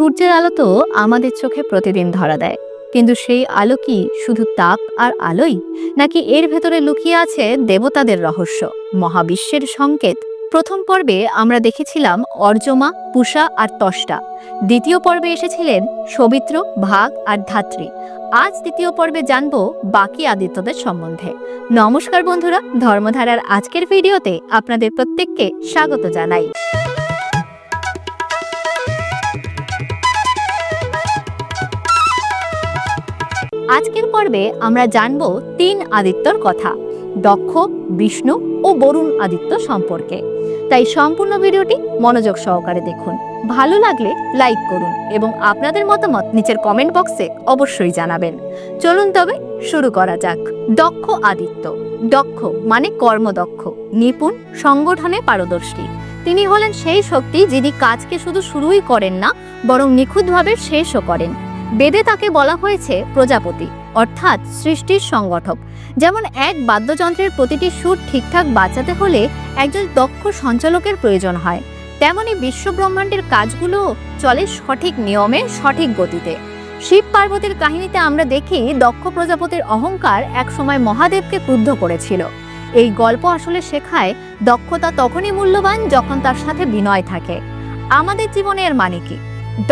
সূর্যের আলো তো আমাদের চোখে প্রতিদিন ধরা দেয়, কিন্তু সেই আলো কি শুধু তাপ আর আলোই, নাকি এর ভেতরে লুকিয়ে আছে দেবতাদের রহস্য, মহাবিশ্বের সংকেত? প্রথম পর্বে আমরা দেখেছিলাম অর্যমা, পূষা আর ত্বষ্টা। দ্বিতীয় পর্বে এসেছিলেন সবিত্র, ভাগ আর ধাত্রী। আজ তৃতীয় পর্বে জানব বাকি আদিত্যদের সম্বন্ধে। নমস্কার বন্ধুরা, ধর্মধারার আজকের ভিডিওতে আপনাদের প্রত্যেককে স্বাগত জানাই। আজকের পর্বে আমরা জানব তিন আদিত্যর কথা, দক্ষ, বিষ্ণু ও বরুণ আদিত্য সম্পর্কে। তাই সম্পূর্ণ ভিডিওটি মনোযোগ সহকারে দেখুন। ভালো লাগলে লাইক করুন এবং আপনাদের মতামত নিচের কমেন্ট বক্সে অবশ্যই জানাবেন। চলুন তবে শুরু করা যাক। দক্ষ আদিত্য। দক্ষ মানে কর্মদক্ষ, নিপুণ, সংগঠনে পারদর্শী। তিনি হলেন সেই শক্তি যিনি কাজকে শুধু শুরুই করেন না, বরং নিখুঁতভাবে শেষও করেন। বেদে তাকে বলা হয়েছে প্রজাপতি, অর্থাৎ সৃষ্টির সংগঠক। যেমন এক বাদ্যযন্ত্রের প্রতিটি সুর ঠিকঠাক বাজাতে হলে একজন দক্ষ সঞ্চালকের প্রয়োজন হয়, তেমনি বিশ্বব্রহ্মাণ্ডের কাজগুলো চলে সঠিক নিয়মে, সঠিক গতিতে। শিব পার্বতীর কাহিনীতে আমরা দেখি দক্ষ প্রজাপতির অহংকার একসময় মহাদেবকে ক্রুদ্ধ করেছিল। এই গল্প আসলে শেখায় দক্ষতা তখনই মূল্যবান যখন তার সাথে বিনয় থাকে। আমাদের জীবনে এর মানে কি?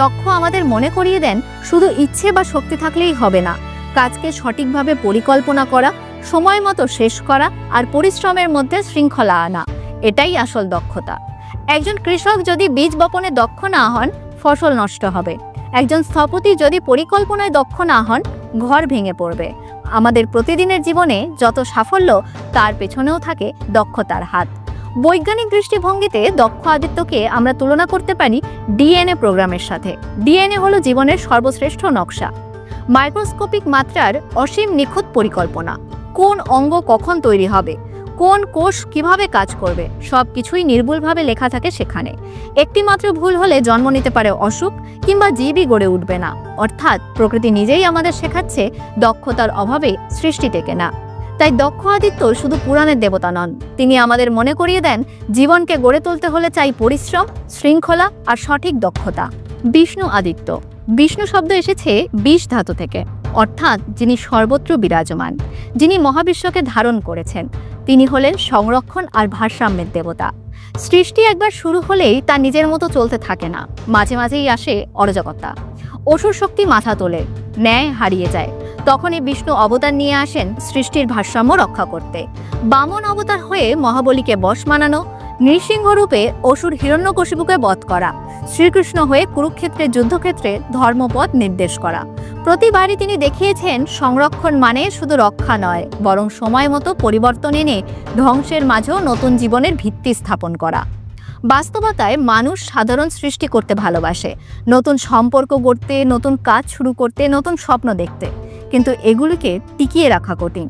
দক্ষ আমাদের মনে করিয়ে দেন শুধু ইচ্ছে বা শক্তি থাকলেই হবে না, কাজকে সঠিকভাবে পরিকল্পনা করা, সময় মতো শেষ করা আর পরিশ্রমের মধ্যে শৃঙ্খলা আনা, এটাই আসল দক্ষতা। একজন কৃষক যদি বীজ বপনে দক্ষ না হন, ফসল নষ্ট হবে। একজন স্থপতি যদি পরিকল্পনায় দক্ষ না হন, ঘর ভেঙে পড়বে। আমাদের প্রতিদিনের জীবনে যত সাফল্য, তার পেছনেও থাকে দক্ষতার হাত। বৈজ্ঞানিক দৃষ্টিভঙ্গিতে দক্ষ আদিত্যকে আমরা তুলনা করতে পারি ডিএনএ প্রোগ্রামের সাথে। ডিএনএ হলো জীবনের সর্বশ্রেষ্ঠ নকশা, মাইক্রোস্কোপিক মাত্রার অসীম নিখুঁত পরিকল্পনা। কোন অঙ্গ কখন তৈরি হবে, কোন কোষ কিভাবে কাজ করবে, সবকিছুই নির্ভুলভাবে লেখা থাকে সেখানে। একটি মাত্র ভুল হলে জন্ম নিতে পারে অসুখ, কিংবা জীবই গড়ে উঠবে না। অর্থাৎ প্রকৃতি নিজেই আমাদের শেখাচ্ছে দক্ষতার অভাবে সৃষ্টি টেকে না। তাই দক্ষ আদিত্য শুধু পুরাণের দেবতা নন, তিনি আমাদের মনে করিয়ে দেন জীবনকে গড়ে তুলতে হলে চাই পরিশ্রম, শৃঙ্খলা আর সঠিক দক্ষতা। বিষ্ণু আদিত্য। বিষ্ণু শব্দ এসেছে বিষ ধাতু থেকে, অর্থাৎ যিনি সর্বত্র বিরাজমান, যিনি মহাবিশ্বকে ধারণ করেছেন। তিনি হলেন সংরক্ষণ আর ভারসাম্যের দেবতা। সৃষ্টি একবার শুরু হলেই তা নিজের মতো চলতে থাকে না, মাঝে মাঝেই আসে অরাজকতা। অসুর শক্তি মাথা তোলে, ন্যায় হারিয়ে যায়। তখনই বিষ্ণু অবতার নিয়ে আসেন সৃষ্টির ভারসাম্য রক্ষা করতে। বামন অবতার হয়ে মহাবলীকে বশ মানানো, নৃসিংহ রূপে অসুর হিরণ্যকশিপুকে বধ করা, শ্রীকৃষ্ণ হয়ে কুরুক্ষেত্রের যুদ্ধক্ষেত্রে ধর্মপথ নির্দেশ করা। প্রতিবারই তিনি দেখিয়েছেন সংরক্ষণ মানে শুধু রক্ষা নয়, বরং সময় মতো পরিবর্তন এনে ধ্বংসের মাঝেও নতুন জীবনের ভিত্তি স্থাপন করা। বাস্তবতায় মানুষ সাধারণ সৃষ্টি করতে ভালোবাসে, নতুন সম্পর্ক গড়তে, নতুন কাজ শুরু করতে, নতুন স্বপ্ন দেখতে, কিন্তু এগুলিকে টিকিয়ে রাখা কঠিন।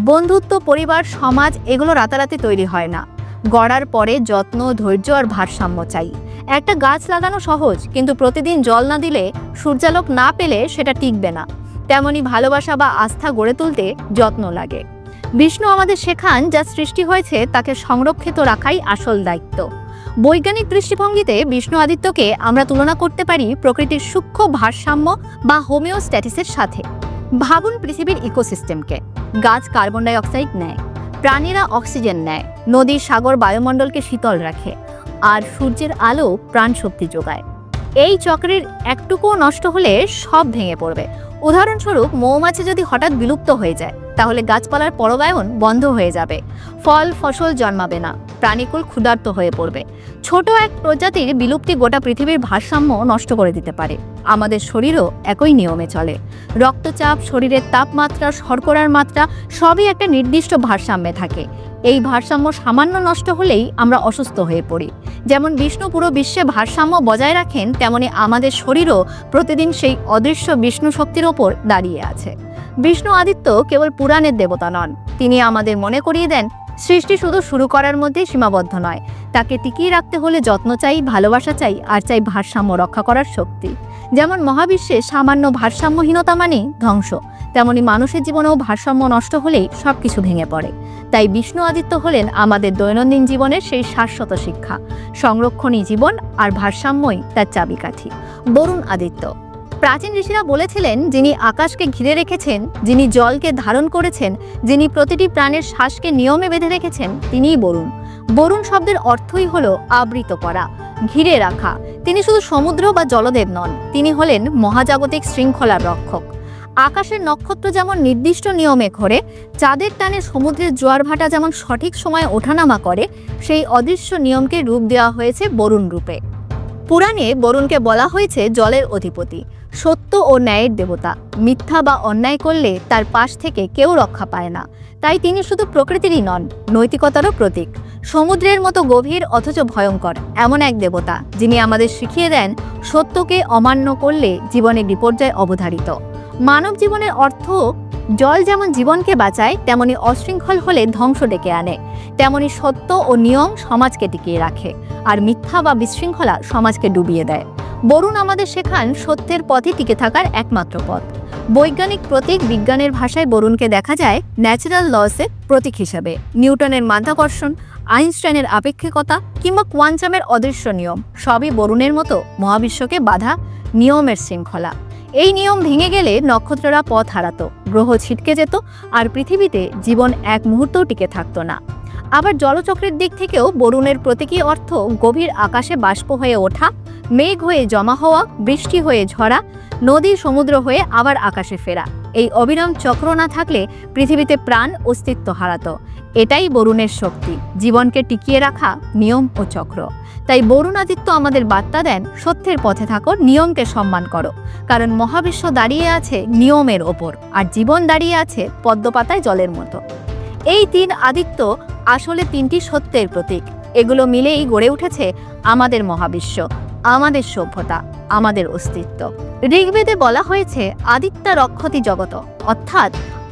বন্ধুত্ব, পরিবার, সমাজ এগুলো রাতারাতি তৈরি হয় না। গড়ার পরে যত্ন, ধৈর্য আর ভারসাম্য চাই। একটা গাছ লাগানো সহজ, কিন্তু প্রতিদিন জল না দিলে, সূর্যালোক না পেলে সেটা টিকবে না। তেমনি ভালোবাসা বা আস্থা গড়ে তুলতে যত্ন লাগে। বিষ্ণু আমাদের শেখান যা সৃষ্টি হয়েছে তাকে সংরক্ষিত রাখাই আসল দায়িত্ব। বৈজ্ঞানিক দৃষ্টিভঙ্গিতে বিষ্ণু আদিত্যকে আমরা তুলনা করতে পারি প্রকৃতির সূক্ষ্ম ভারসাম্য বা হোমিওস্ট্যাটিসের সাথে। ভাবুন পৃথিবীর ইকোসিস্টেমকে। গাছ কার্বন ডাই অক্সাইড নেয়, প্রাণীরা অক্সিজেন নেয়, নদী, সাগর বায়ুমণ্ডলকে শীতল রাখে, আর সূর্যের আলো প্রাণ শক্তি যোগায়। এই চক্রের একটুকুও নষ্ট হলে সব ভেঙে পড়বে। উদাহরণস্বরূপ, মৌমাছি যদি হঠাৎ বিলুপ্ত হয়ে যায়, তাহলে গাছপালার পরাগায়ন বন্ধ হয়ে যাবে, ফল ফসল জন্মাবে না, প্রাণীকুল ক্ষুধার্ত হয়ে পড়বে। ছোট এক প্রজাতির বিলুপ্তি গোটা পৃথিবীর ভারসাম্য নষ্ট করে দিতে পারে। আমাদের শরীরও একই নিয়মে চলে। রক্তচাপ, শরীরের তাপমাত্রা, শর্করার মাত্রা সবই একটা নির্দিষ্ট ভারসাম্যে থাকে। এই ভারসাম্য সামান্য নষ্ট হলেই আমরা অসুস্থ হয়ে পড়ি। যেমন বিষ্ণু পুরো বিশ্বে ভারসাম্য বজায় রাখেন, তেমনি আমাদের শরীরও প্রতিদিন সেই অদৃশ্য বিষ্ণু শক্তির ওপর দাঁড়িয়ে আছে। বিষ্ণু আদিত্য কেবল পুরাণের দেবতা নন, তিনি আমাদের মনে করিয়ে দেন সৃষ্টি শুধু শুরু করার মধ্যেই সীমাবদ্ধ নয়। তাকে টিকিয়ে রাখতে হলে যত্ন চাই, ভালোবাসা চাই, আর চাই ভারসাম্য রক্ষা করার শক্তি। যেমন মহাবিশ্বে সামান্য ভারসাম্যহীনতা মানেই ধ্বংস, তেমনি মানুষের জীবনেও ভারসাম্য নষ্ট হলেই সবকিছু ভেঙে পড়ে। তাই বিষ্ণু আদিত্য হলেন আমাদের দৈনন্দিন জীবনের সেই শাশ্বত শিক্ষা। সংরক্ষণই জীবন, আর ভারসাম্যই তার চাবিকাঠি। বরুণ আদিত্য। প্রাচীন ঋষিরা বলেছিলেন, যিনি আকাশকে ঘিরে রেখেছেন, যিনি জলকে ধারণ করেছেন, যিনি প্রতিটি প্রাণের শ্বাসকে নিয়মে বেঁধে রেখেছেন, তিনিই বরুণ। বরুণ শব্দের অর্থই হলো আবৃত করা, ঘিরে রাখা। তিনি শুধু সমুদ্র বা জলদেব নন, তিনি হলেন মহাজাগতিক শৃঙ্খলার রক্ষক। আকাশের নক্ষত্র যেমন নির্দিষ্ট নিয়মে ঘোরে, চাঁদের টানে সমুদ্রের জোয়ার ভাটা যেমন সঠিক সময়ে ওঠানামা করে, সেই অদৃশ্য নিয়মকে রূপ দেওয়া হয়েছে বরুণ রূপে। পুরাণে বরুণকে বলা হয়েছে জলের অধিপতি, সত্য ও ন্যায়ের দেবতা। মিথ্যা বা অন্যায় করলে তার পাশ থেকে কেউ রক্ষা পায় না। তাই তিনি শুধু প্রকৃতিরই নন, নৈতিকতারও প্রতীক। সমুদ্রের মতো গভীর অথচ ভয়ঙ্কর এমন এক দেবতা, যিনি আমাদের শিখিয়ে দেন সত্যকে অমান্য করলে জীবনে বিপর্যয় অবধারিত। মানব জীবনের অর্থ, জল যেমন জীবনকে বাঁচায়, তেমনি অশৃঙ্খল হলে ধ্বংস ডেকে আনে। তেমনি সত্য ও নিয়ম সমাজকে টিকিয়ে রাখে, আর মিথ্যা বা বিশৃঙ্খলা সমাজকে ডুবিয়ে দেয়। বরুণ আমাদের শেখান সত্যের পথে টিকে থাকার একমাত্র পথ। বৈজ্ঞানিক প্রতীক, বিজ্ঞানের ভাষায় বরুণকে দেখা যায় ন্যাচারাল লসের প্রতীক হিসাবে। নিউটনের মাধ্যাকর্ষণ, আইনস্টাইনের আপেক্ষিকতা কিংবা কোয়ান্টামের অদৃশ্য নিয়ম, সবই বরুণের মতো মহাবিশ্বকে বাঁধা নিয়মের শৃঙ্খলা। এই নিয়ম ভেঙে গেলে নক্ষত্ররা পথ হারাতো, গ্রহ ছিটকে যেত, আর পৃথিবীতে জীবন এক মুহূর্তও টিকে থাকতো না। আবার জলচক্রের দিক থেকেও বরুণের প্রতীকী অর্থ গভীর আকাশে বাষ্প হয়ে ওঠা, মেঘ হয়ে জমা হওয়া, বৃষ্টি হয়ে ঝরা, নদী সমুদ্র হয়ে আবার আকাশে ফেরা। এই অবিরাম চক্র না থাকলে পৃথিবীতে প্রাণ অস্তিত্ব হারাতো। এটাই বরুণের শক্তি, জীবনকে টিকিয়ে রাখা নিয়ম ও চক্র। তাই বরুণ আদিত্য আমাদের বার্তা দেন, সত্যের পথে থাকো, নিয়মকে সম্মান করো। কারণ মহাবিশ্ব দাঁড়িয়ে আছে নিয়মের ওপর, আর জীবন দাঁড়িয়ে আছে পদ্মপাতায় জলের মতো। এই তিন আদিত্য আসলে তিনটি সত্যের প্রতীক। এগুলো মিলেই গড়ে উঠেছে আমাদের মহাবিশ্ব, আমাদের সভ্যতা, আমাদের অস্তিত্ব। ঋগ্বেদে বলা হয়েছে আদিত্যা রক্ষতি জগত, অর্থাৎ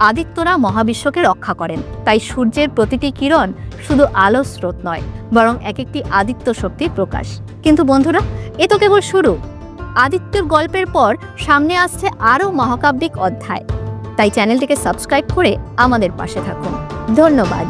আদিত্যরা মহাবিশ্বকে রক্ষা করেন। তাই সূর্যের প্রতিটি কিরণ শুধু আলো স্রোত নয়, বরং এক একটি আদিত্য শক্তির প্রকাশ। কিন্তু বন্ধুরা, এ তো কেবল শুরু। আদিত্যর গল্পের পর সামনে আসছে আরও মহাকাব্যিক অধ্যায়। তাই চ্যানেলটিকে সাবস্ক্রাইব করে আমাদের পাশে থাকুন। ধন্যবাদ।